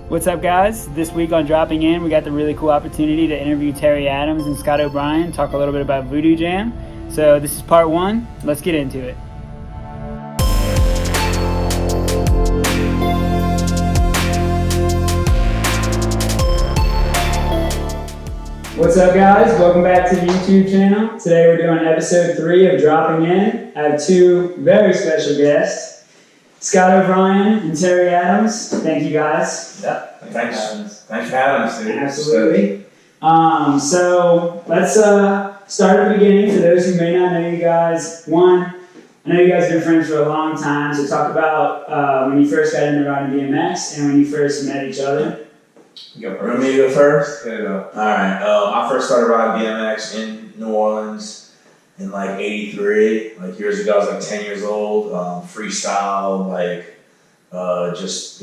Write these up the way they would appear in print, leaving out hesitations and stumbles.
What's up, guys? This week on Dropping In, we got the really cool opportunity to interview Terry Adams and Scott O'Brien, talk a little bit about Voodoo Jam. So this is part one. Let's get into it. What's up, guys? Welcome back to the YouTube channel. Today we're doing episode 3 of Dropping In. I have two very special guests, Scott O'Brien and Terry Adams. Thank you, guys. Yeah, thanks for having us, dude. Absolutely. So let's start at the beginning. For those who may not know you guys, one, I know you guys have been friends for a long time, so talk about when you first got into riding BMX and when you first met each other. You want me to go first? Alright, I first started riding BMX in New Orleans in like 83, like years ago. I was like 10 years old, freestyle, just,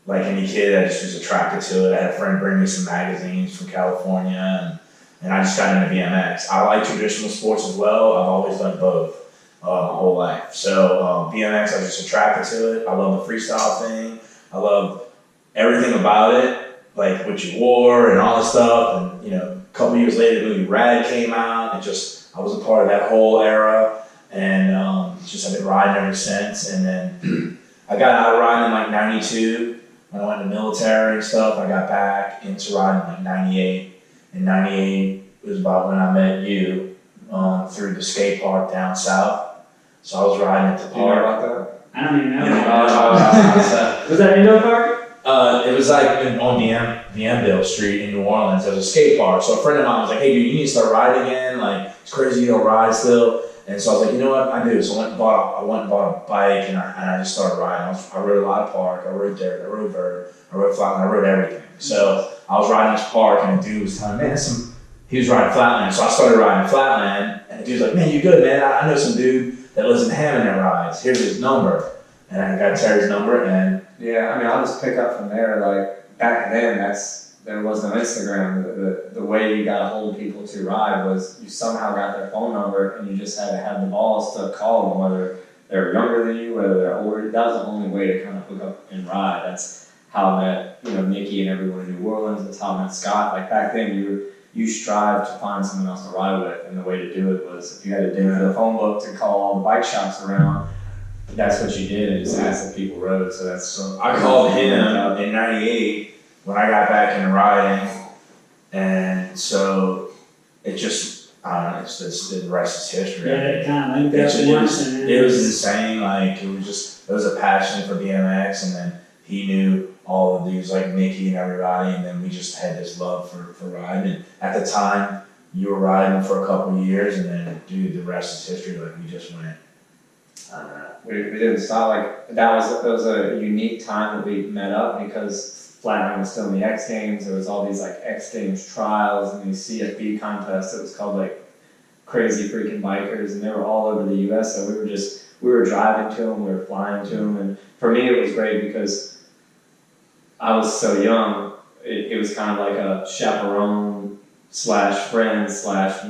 like any kid, I just was attracted to it. I had a friend bring me some magazines from California, and I just got into BMX. I like traditional sports as well. I've always done both my whole life. So BMX, I was just attracted to it. I love the freestyle thing. I love everything about it, like what you wore and all this stuff. And a couple years later, the movie Rad came out, and I was a part of that whole era, and I've been riding ever since. And then I got out of riding in like 92. When I went in the military and stuff, I got back into riding in like 98. And 98 was about when I met you through the skate park down south. So I was riding at the park. Do you know about that? I don't even know. Was that Indo Park? It was like on Bienville Street in New Orleans. There was a skate park. So a friend of mine was like, "Hey, dude, you need to start riding again. Like, it's crazy you don't ride still." And so I was like, "You know what? I do." So I went and bought a bike, and I just started riding. I rode a lot of park. I rode dirt. I rode vert. I rode flatland. I rode everything. So I was riding this park, and the dude was telling me, "Man, he was riding flatland." So I started riding flatland, and the dude's like, "Man, you good, man? I know some dude that lives in Hammond that rides. Here's his number." And I got Terry's number, and Yeah, I mean, I'll just pick up from there. Like, back then, there was no Instagram. The way you got a hold of people to ride was you somehow got their phone number, and you just had to have the balls to call them, whether they're younger than you, whether they're older. That was the only way to kind of hook up and ride. That's how I met, Nikki and everyone in New Orleans. That's how I met Scott. Like, back then, you strive to find someone else to ride with, and the way to do it was if you had to dig through the phone book to call all the bike shops around. That's what you did, and just asked if people rode. So I called him in 98 when I got back into riding, and so it just, I don't know, the rest is history. Yeah, it kind of linked up once. It was insane. Like, it was a passion for BMX, and then he knew all of these, like Nikki and everybody, and then we just had this love for riding. And at the time, you were riding for a couple of years, and then, dude, the rest is history. Like, we just went, I don't know. we didn't stop. Like, that was a unique time that we met up because Flatland was still in the X Games. There was all these like X Games trials and these CFB contests. It was called like Crazy Freaking Bikers, and they were all over the U.S. So we were driving to them, we were flying to them, and for me it was great because I was so young. It was kind of like a chaperone / friend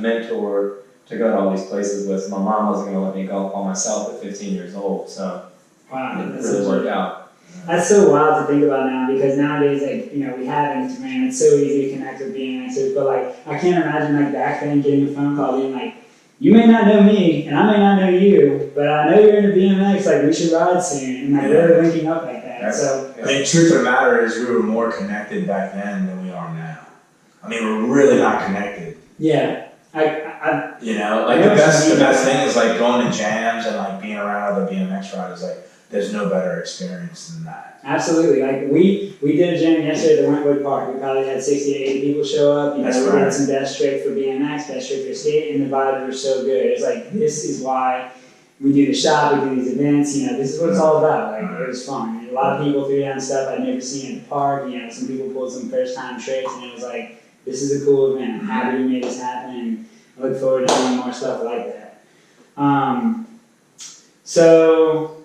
/ mentor to go to all these places with. My mom wasn't going to let me go by myself at 15 years old, so Wow, it really worked out. That's so wild to think about now, because nowadays, we have Instagram. It's so easy to connect with BMXers, but I can't imagine back then getting a phone call being like, "You may not know me, and I may not know you, but I know you're into BMX. We should ride soon," and really linking up like that. I mean, truth of the matter is, we were more connected back then than we are now. I mean, we're really not connected. Yeah. The best thing is going to jams and being around other BMX riders. There's no better experience than that. Absolutely. We did a jam yesterday at the Wentwood Park. We probably had 60 to 80 people show up. We had some best trick for BMX, best trick for skate, and the vibes were so good. It's this is why we do the shop, we do these events. This is what it's all about. It was fun. A lot of people threw down stuff I'd never seen at the park. Some people pulled some first time tricks, and it was this is a cool event. I'm happy we made this happen, and I look forward to doing more stuff like that. So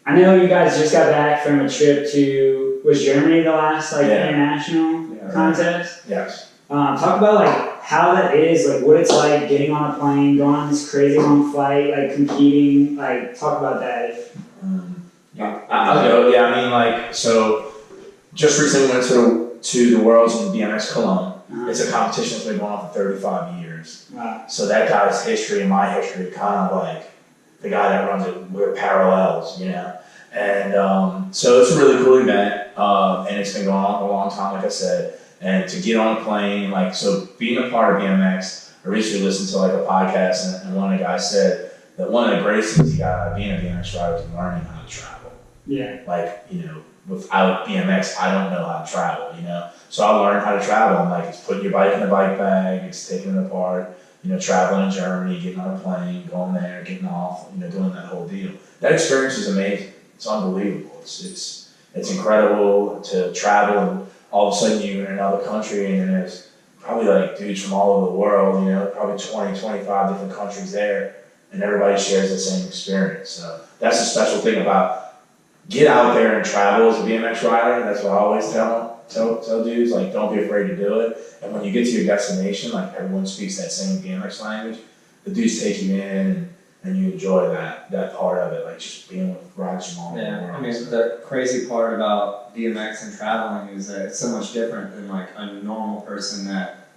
I know you guys just got back from a trip to, was Germany the last international contest? Yes. Talk about how that is, what it's like getting on a plane, going on this crazy long flight, competing. Talk about that. I'll go. Yeah, I mean, so just recently went to the Worlds in BMX Cologne. Uh-huh. It's a competition that's been going on for 35 years. Wow. So that guy's history and my history kind of like the guy that runs it, we're parallels, you know. And so it's a really cool event, and it's been going on for a long time, like I said. And to get on a plane, like, so being a part of BMX, I recently listened to like a podcast, and one of the guys said that one of the greatest things he got out of being a BMX driver is learning how to travel. Yeah. Like, you know, without BMX, I don't know how to travel, you know. So I learned how to travel. I'm like, it's putting your bike in the bike bag, it's taking it apart, you know, traveling in Germany, getting on a plane, going there, getting off, you know, doing that whole deal. That experience is amazing. It's unbelievable. It's incredible to travel, and all of a sudden you're in another country and there's probably like dudes from all over the world, you know, probably 20, 25 different countries there, and everybody shares the same experience. So that's the special thing about get out there and travel as a BMX rider. That's what I always tell dudes, like, don't be afraid to do it. And when you get to your destination, like, everyone speaks that same BMX language, the dudes take you in and you enjoy that part of it, like just being with riders from all over the world. I mean, the crazy part about BMX and traveling is that it's so much different than like a normal person that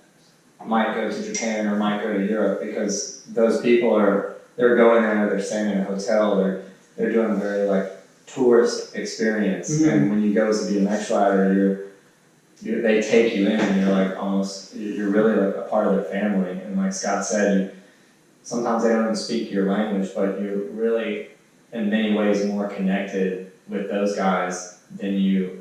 might go to Japan or might go to Europe, because those people they're going there, they're staying in a hotel, they're doing a very like tourist experience. Mm-hmm. And when you go as a BMX rider, they take you in and you're like you're really like a part of their family. And like Scott said, sometimes they don't even speak your language, but you're really, in many ways, more connected with those guys than you'll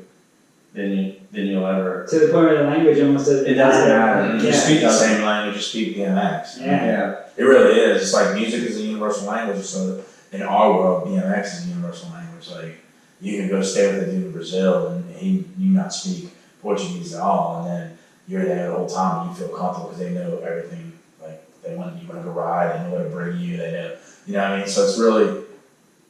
ever. To the point where the language almost doesn't It doesn't matter. You speak the same language, you speak BMX. Yeah. It really is. It's like music is a universal language, so in our world, BMX is a universal language. Like, you can go stay with a dude in Brazil and you not speak Portuguese at all, and then you're there the whole time and you feel comfortable because they know everything. Like, you want to go ride, they know where to bring you, they know, you know what I mean? So it's really,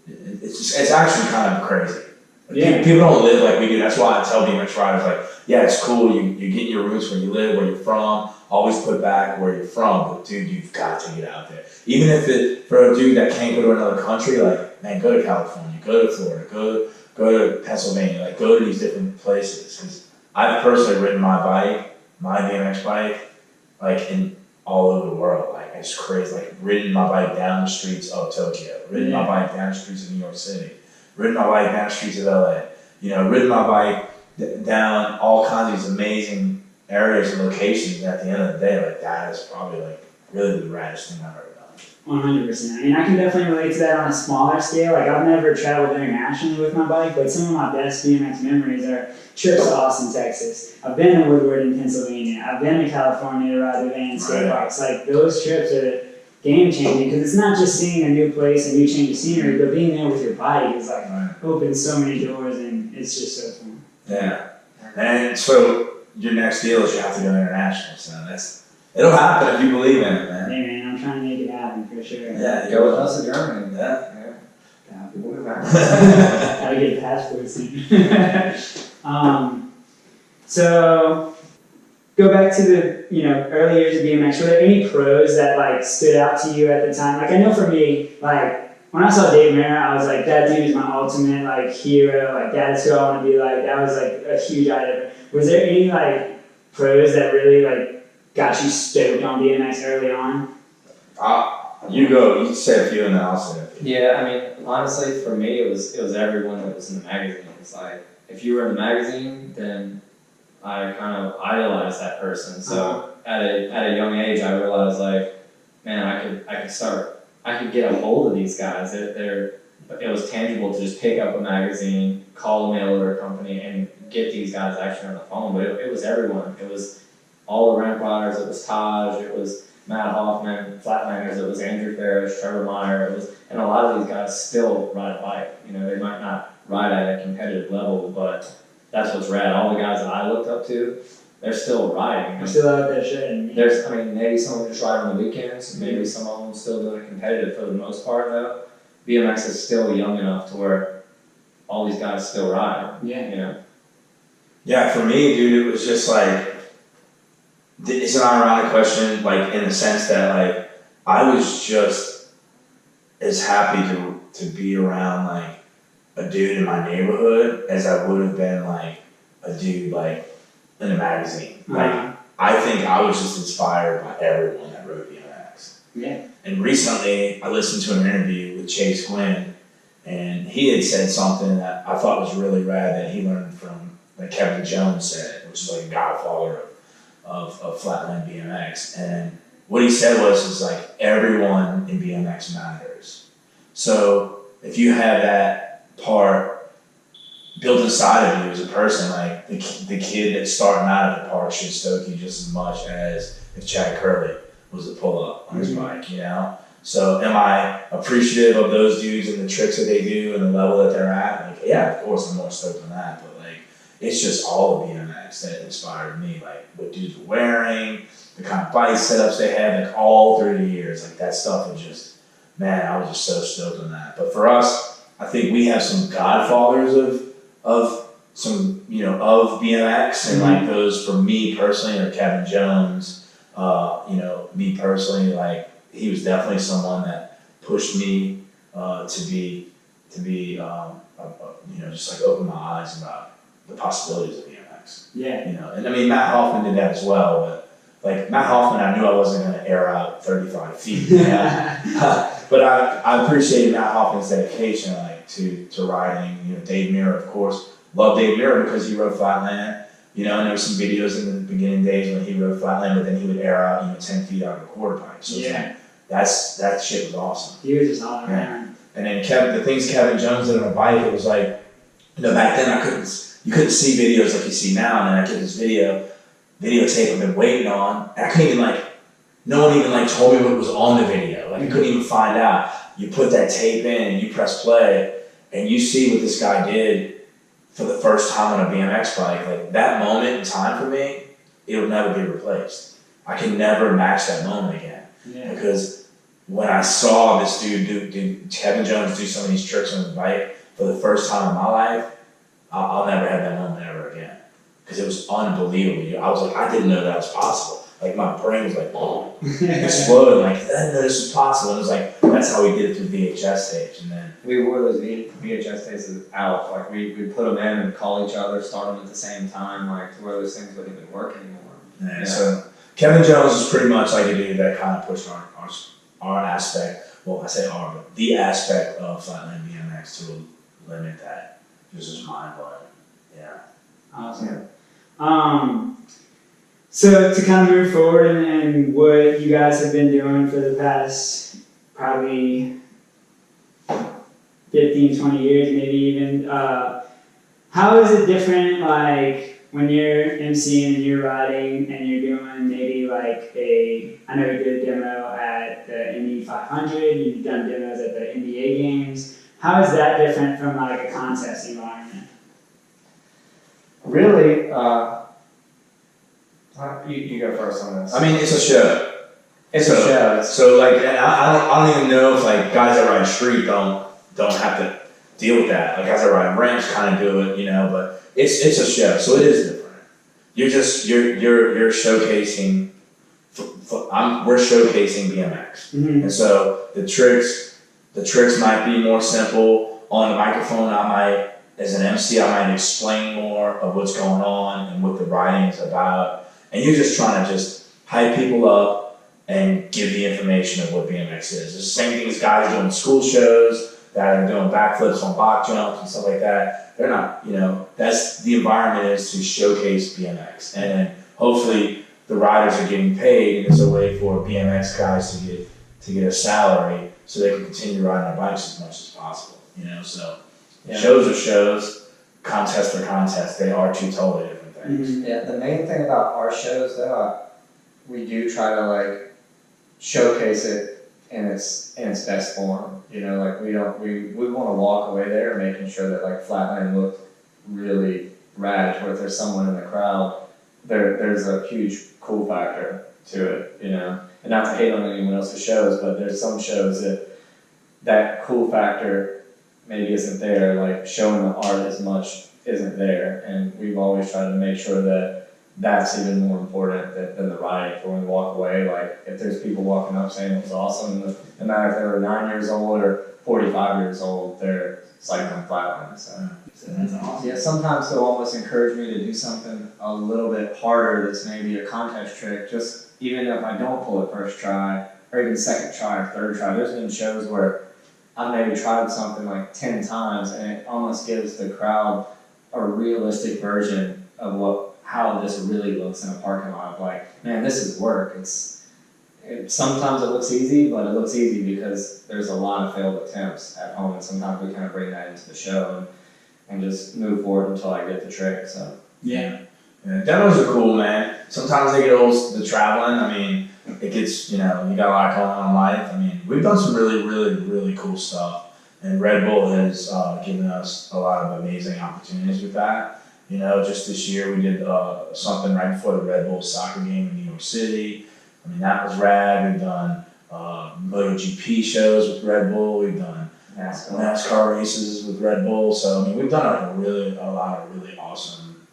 it's actually kind of crazy. Like, people don't live like we do. That's why I tell BMX riders, like, yeah, it's cool, you're getting your roots where you live, where you're from, always put back where you're from, but dude, you've got to get out there. Even if for a dude that can't go to another country, like, man, go to California, go to Florida, go to Pennsylvania, like, go to these different places. Because I've personally ridden my BMX bike, like, in all over the world. Like, it's crazy. Like, ridden my bike down the streets of Tokyo, ridden my bike down the streets of New York City, ridden my bike down the streets of LA, you know, ridden my bike down all kinds of these amazing areas and locations. And at the end of the day, like, that is probably like really the raddest thing I've ever done. 100%. I mean, I can definitely relate to that on a smaller scale. Like, I've never traveled internationally with my bike, but some of my best BMX memories are trips to Austin, Texas. I've been to Woodward in Pennsylvania. I've been to California to ride the van skate parks. Like, those trips are game changing because it's not just seeing a new place, a new change of scenery, but being there with your bike is like opens so many doors, and it's just so fun. Yeah. And so your next deal is you have to go international. So it'll happen if you believe in it, man. Hey man, I'm trying to make it happen for sure. Yeah, Go with us to Germany. Yeah. Gotta get a passport soon. So go back to the early years of BMX. Were there any pros that like stood out to you at the time? Like, I know for me, like when I saw Dave Mara, I was like, that dude is my ultimate like hero. Like, that's who I want to be like. That was like a huge item. Was there any like pros that really like got you stoked on BMX early on? You go. You say a few, and then I'll say a few. Yeah, I mean, honestly, for me, it was everyone that was in the magazine. It's like, if you were in the magazine, then I kind of idolized that person. So at a young age, I realized, like, man, I could get a hold of these guys. It was tangible to just pick up a magazine, call a mail order company, and get these guys actually on the phone. But it was everyone. It was all the ramp riders. It was Taj. It was Matt Hoffman, Flatlanders. It was Andrew Ferris, Trevor Meyer. And a lot of these guys still ride a bike. You know, they might not ride at a competitive level, but that's what's rad. All the guys that I looked up to, they're still riding. They're still out there shredding. Maybe some of them just ride on the weekends. Maybe some of them still doing competitive for the most part, though. BMX is still young enough to where all these guys still ride. Yeah. You know? Yeah, for me, dude, it was just like, it's an ironic question, like, in the sense that, like, I was just as happy to be around, like, a dude in my neighborhood as I would have been, like, a dude like in a magazine. Uh-huh. Like I think I was just inspired by everyone that rode BMX. Yeah. And recently I listened to an interview with Chase Gwynn, and he had said something that I thought was really rad that he learned from, like Kevin Jones said, which is like a godfather of flatland BMX. And what he said was like everyone in BMX matters. So if you have that part built inside of you as a person, like the kid that's starting out at the park should stoke you just as much as if Chad Curley was a pull up on his bike, you know? So am I appreciative of those dudes and the tricks that they do and the level that they're at? Like, yeah, of course I'm more stoked on that, but like, it's just all of BMX that inspired me, like what dudes were wearing, the kind of bike setups they had, like all through the years, like that stuff was just, man, I was just so stoked on that. But for us, I think we have some godfathers of some, you know, of BMX, and like those for me personally are Kevin Jones. You know, me personally, like he was definitely someone that pushed me to be you know, just like open my eyes about the possibilities of BMX. Yeah. You know, and I mean Matt Hoffman did that as well, but like Matt Hoffman, I knew I wasn't going to air out 35 feet. You know? But I appreciate Matt Hoffman's dedication, like to riding. You know, Dave Mirra, of course, love Dave Mirra because he rode flatland. You know, and there were some videos in the beginning days when he rode flatland, but then he would air out, you know, 10 feet out of a quarter pipe. So it's like, that shit was awesome. He was just all around. And then the things Kevin Jones did on a bike, it was like, you know, back then you couldn't see videos like you see now, and then I get this videotape I've been waiting on, and I couldn't even like, no one even like told me what was on the video. Like I couldn't even find out. You put that tape in and you press play, and you see what this guy did for the first time on a BMX bike. Like that moment in time for me, it will never be replaced. I can never match that moment again. Yeah. Because when I saw this dude do Kevin Jones do some of these tricks on his bike for the first time in my life, I'll never have that moment ever again. Because it was unbelievable. I was like, I didn't know that was possible. Like my brain was like, boom, exploded. Like I didn't know this was possible. And it was like, that's how we did it through VHS tapes. And then we wore those VHS tapes out. Like we put them in and call each other, start them at the same time, like to where those things wouldn't even work anymore. Yeah. So Kevin Jones is pretty much like a dude that kind of pushed our aspect. Well, I say our, but the aspect of flatland BMX to a limit that was just mind blowing. Yeah. Awesome. So to kind of move forward and what you guys have been doing for the past probably 15, 20 years, maybe even, how is it different, like, when you're emceeing and you're riding and you're doing maybe like I know you did a demo at the Indy 500, you've done demos at the NBA games. How is that different from like a contest environment? Really, you go first on this. I mean, it's a show. It's a show. So like, and I don't even know if like guys that ride street don't have to deal with that. Like guys that ride ramps kind of do it, you know. But it's a show, so it is different. You're showcasing. We're showcasing BMX, and so the tricks might be more simple. On the microphone, as an MC, I might explain more of what's going on and what the riding is about. And you're just trying to just hype people up and give the information of what BMX is. It's the same thing as guys doing school shows that are doing backflips on box jumps and stuff like that. They're not, you know, that's the environment is to showcase BMX. And then hopefully the riders are getting paid, and it's a way for BMX guys to get a salary so they can continue riding their bikes as much as possible. You know, so shows are shows, contests are contests. They are two totally different things. Yeah, the main thing about our shows though, we do try to like showcase it in its best form. You know, like we want to walk away there making sure that like flatland looked really rad, to where if there's someone in the crowd, there's a huge cool factor to it, you know. And not to hate on anyone else's shows, but there's some shows that cool factor maybe isn't there, like showing the art as much isn't there, and we've always tried to make sure that that's even more important than the riding. For when we walk away, like if there's people walking up saying it was awesome, no matter if they were 9 years old or 45 years old, they're cycling flatland, so. So that's awesome. Yeah, sometimes they'll almost encourage me to do something a little bit harder that's maybe a contest trick, just even if I don't pull it first try, or even second try or third try. There's been shows where I've maybe tried something like 10 times and it almost gives the crowd a realistic version of how this really looks in a parking lot. Like, man, this is work. Sometimes it looks easy, but it looks easy because there's a lot of failed attempts at home, and sometimes we kind of bring that into the show and just move forward until I get the trick. So Yeah. Yeah, demos are cool, man. Sometimes they get old, the traveling. I mean, it gets, you got a lot going on in life. I mean, we've done some really, really, really cool stuff. And Red Bull has given us a lot of amazing opportunities with that. Just this year we did something right before the Red Bull soccer game in New York City. I mean, that was rad. We've done MotoGP shows with Red Bull. We've done NASCAR races with Red Bull. So, I mean, we've done a lot of really awesome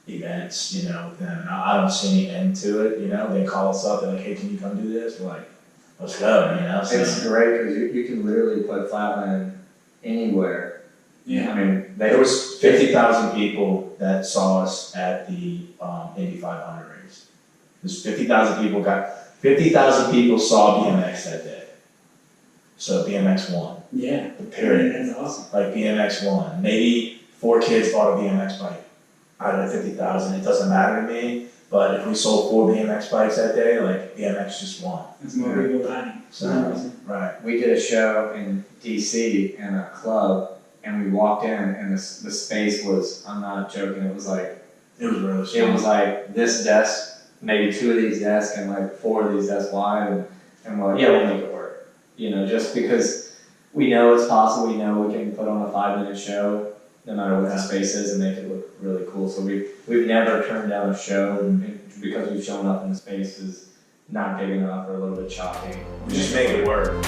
events, with them. I don't see any end to it, They call us up, they're like, hey, can you come do this? We're like, let's go, So, it's great because you can literally put flatland anywhere. Yeah. I mean, there was 50,000 people that saw us at the Indy 500 race. There's 50,000 people saw BMX that day. So BMX won. Yeah. Period. That's awesome. Like BMX won. Maybe 4 kids bought a BMX bike out of the 50,000. It doesn't matter to me. But if we sold 4 BMX bikes that day, like BMX just won. That's more people riding. So, right. we did a show in DC in a club, and we walked in, and the space was, I'm not joking, it was like this desk, maybe 2 of these desks, and like 4 of these desks wide, and we're like, yeah, we'll make it work. Just because we know it's possible, we know we can put on a 5-minute show, no matter what the space is, and make it look really cool. So we've never turned down a show because we've shown up and the space is not big enough or a little bit choppy. We just make it work.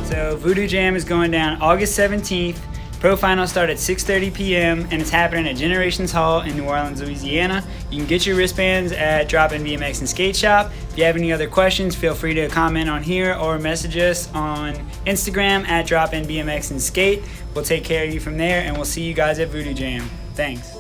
So Voodoo Jam is going down August 17th. Pro finals start at 6:30 p.m. and it's happening at Generations Hall in New Orleans, Louisiana. You can get your wristbands at Drop In BMX and Skate Shop. If you have any other questions, feel free to comment on here or message us on Instagram at Drop In BMX and Skate. We'll take care of you from there, and we'll see you guys at Voodoo Jam. Thanks.